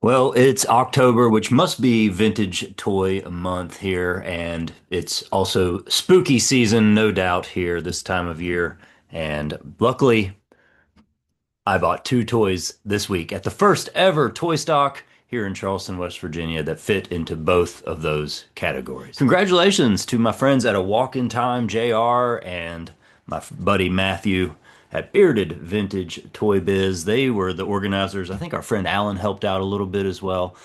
Well, it's October, which must be vintage toy month here, and it's also spooky season, no doubt, here this time of year. And luckily, I bought two toys this week at the first ever ToyStock here in Charleston, West Virginia, that fit into both of those categories. Congratulations to my friends at A Walk in Time, JR, and my buddy Matthew at Bearded Vintage Toy Biz. They were the organizers. I think our friend Alan helped out a little bit as well.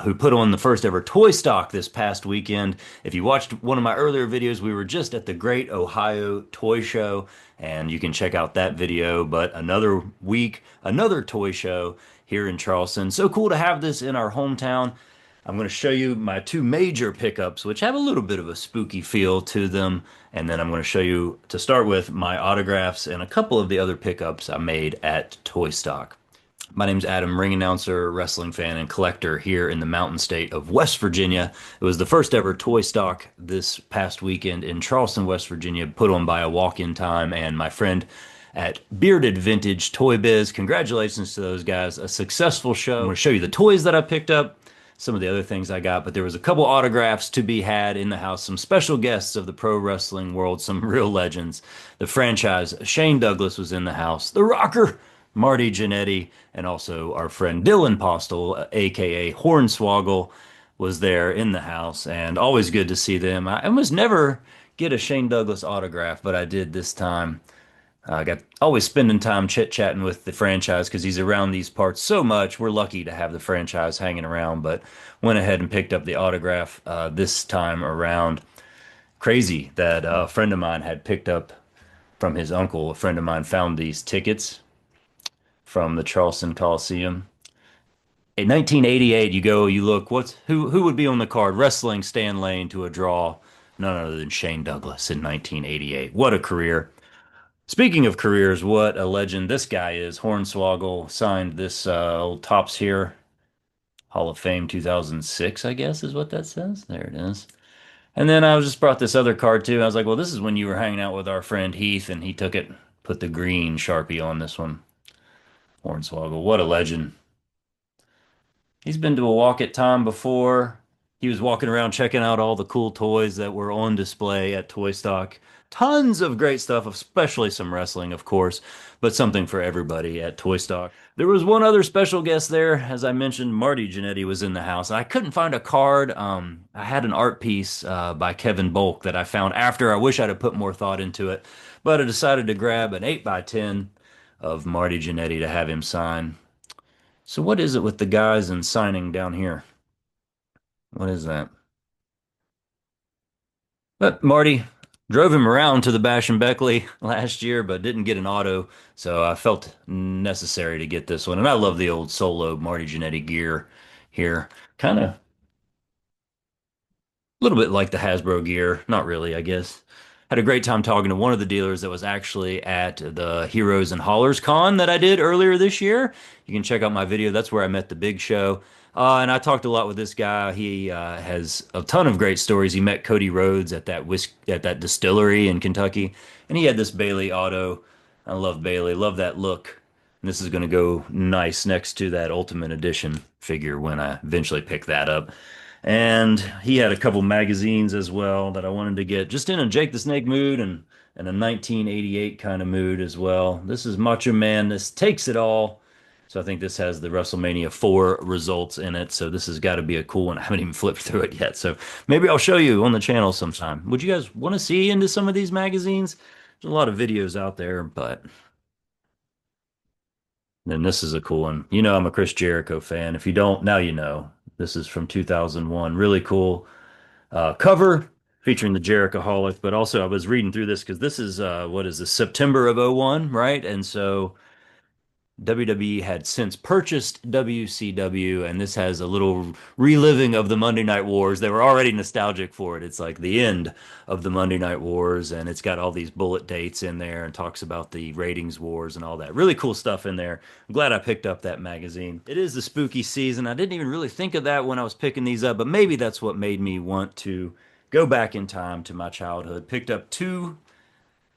Who put on the first ever toy stock this past weekend. If you watched one of my earlier videos, we were just at the Great Ohio Toy Show, and you can check out that video. But another week, another toy show here in Charleston. So cool to have this in our hometown. I'm going to show you my two major pickups, which have a little bit of a spooky feel to them. And then I'm going to show you, to start with, my autographs and a couple of the other pickups I made at Toy Stock. My name's Adam, ring announcer, wrestling fan, and collector here in the mountain state of West Virginia. It was the first ever toy stock this past weekend in Charleston, West Virginia, put on by A Walk in Time and my friend at Bearded Vintage Toy Biz. Congratulations to those guys. A successful show. I'm going to show you the toys that I picked up, some of the other things I got, but there was a couple autographs to be had in the house, some special guests of the pro wrestling world, some real legends. The franchise, Shane Douglas was in the house. The Rocker, Marty Jannetty, and also our friend Dylan Postel, aka Hornswoggle, was there in the house, and always good to see them. I almost never get a Shane Douglas autograph, but I did this time. I got always spending time chit-chatting with the franchise because he's around these parts so much. We're lucky to have the franchise hanging around, but went ahead and picked up the autograph this time around. Crazy that a friend of mine had picked up from his uncle. A friend of mine found these tickets from the Charleston Coliseum. In 1988, you go, you look, who would be on the card? Wrestling Stan Lane to a draw, none other than Shane Douglas in 1988. What a career. Speaking of careers, what a legend this guy is. Hornswoggle signed this old Tops here, Hall of Fame 2006, I guess is what that says. There it is. And then I just brought this other card too. I was like, well, this is when you were hanging out with our friend Heath, and he took it, put the green Sharpie on this one. Hornswoggle, what a legend. He's been to a walk at Tom before. He was walking around checking out all the cool toys that were on display at Toy Stock. Tons of great stuff, especially some wrestling, of course, but something for everybody at Toy Stock. There was one other special guest there. As I mentioned, Marty Jannetty was in the house. I couldn't find a card. I had an art piece by Kevin Bulk that I found after. I wish I'd have put more thought into it, but I decided to grab an 8 by 10 of Marty Jannetty to have him sign. So what is it with the guys and signing down here? What is that? But Marty drove him around to the Bash and Beckley last year, but didn't get an auto, so I felt necessary to get this one. And I love the old solo Marty Jannetty gear here. Kind of a little bit like the Hasbro gear. Not really, I guess. Had a great time talking to one of the dealers that was actually at the Heroes and Haulers Con that I did earlier this year. You can check out my video. That's where I met the big show. And I talked a lot with this guy. He has a ton of great stories. He met Cody Rhodes at that distillery in Kentucky, and he had this Bailey auto. I love Bailey. Love that look. And this is going to go nice next to that Ultimate Edition figure when I eventually pick that up. And he had a couple magazines as well that I wanted to get just in a Jake the Snake mood and a 1988 kind of mood as well. This is Macho Man. This takes it all. So I think this has the WrestleMania 4 results in it. So this has got to be a cool one. I haven't even flipped through it yet. So maybe I'll show you on the channel sometime. Would you guys want to see into some of these magazines? There's a lot of videos out there, but then this is a cool one. You know, I'm a Chris Jericho fan. If you don't, now you know. This is from 2001. Really cool cover featuring the Jerichoholic. But also, I was reading through this because this is, what is this, September of '01, right? And so WWE had since purchased WCW, and this has a little reliving of the Monday Night Wars. They were already nostalgic for it. It's like the end of the Monday Night Wars, and it's got all these bullet dates in there and talks about the ratings wars and all that. Really cool stuff in there. I'm glad I picked up that magazine. It is the spooky season. I didn't even really think of that when I was picking these up, but maybe that's what made me want to go back in time to my childhood. Picked up two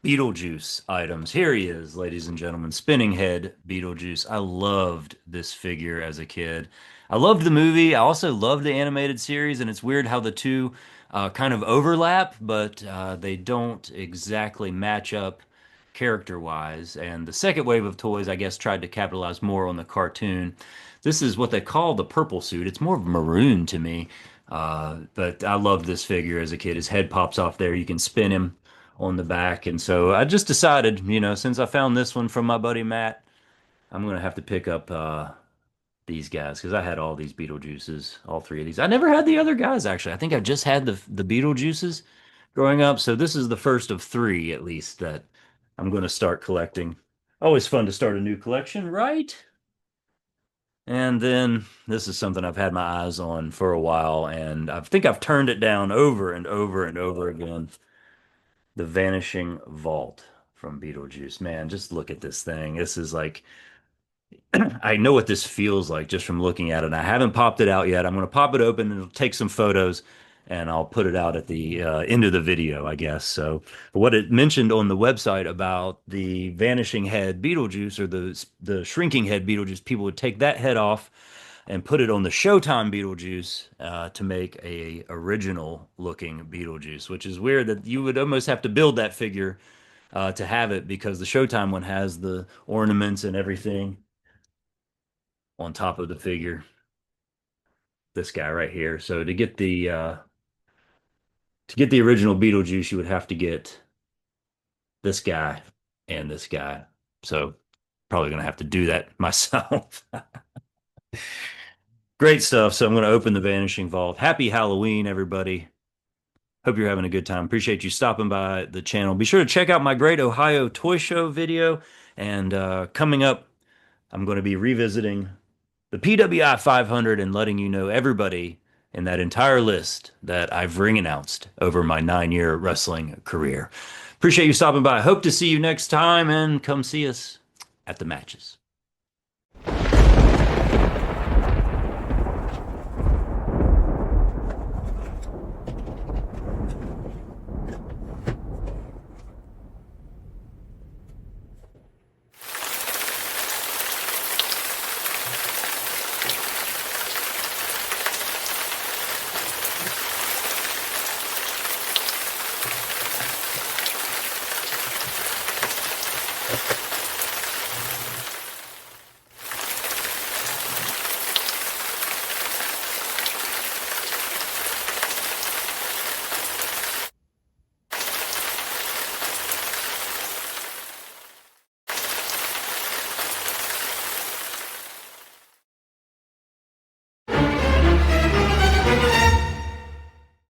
Beetlejuice items. Here he is, ladies and gentlemen. Spinning Head Beetlejuice. I loved this figure as a kid. I loved the movie. I also loved the animated series, and it's weird how the two kind of overlap, but they don't exactly match up character-wise. And the second wave of toys, I guess, tried to capitalize more on the cartoon. This is what they call the purple suit. It's more of maroon to me, but I loved this figure as a kid. His head pops off there. You can spin him on the back, and so I just decided, since I found this one from my buddy Matt, I'm gonna have to pick up these guys because I had all these Beetlejuices, all three of these. I never had the other guys actually. I think I just had the Beetlejuices growing up. So this is the first of three at least that I'm going to start collecting. Always fun to start a new collection, right? And then this is something I've had my eyes on for a while, and I think I've turned it down over and over and over again. The Vanishing Vault from Beetlejuice. Man, just look at this thing. This is like I know what this feels like just from looking at it. I haven't popped it out yet. I'm going to pop it open and take some photos and I'll put it out at the end of the video, I guess. So, what it mentioned on the website about the vanishing head Beetlejuice or the shrinking head Beetlejuice, people would take that head off and put it on the Showtime Beetlejuice to make a original looking Beetlejuice, which is weird that you would almost have to build that figure to have it because the Showtime one has the ornaments and everything on top of the figure. This guy right here. So to get the original Beetlejuice, you would have to get this guy and this guy. So probably gonna have to do that myself. Great stuff. So I'm gonna open the Vanishing Vault. Happy Halloween, everybody. Hope you're having a good time. Appreciate you stopping by the channel. Be sure to check out my Great Ohio Toy Show video. And coming up, I'm going to be revisiting the PWI 500 and letting you know everybody in that entire list that I've ring announced over my 9 year wrestling career. Appreciate you stopping by. Hope to see you next time and come see us at the matches.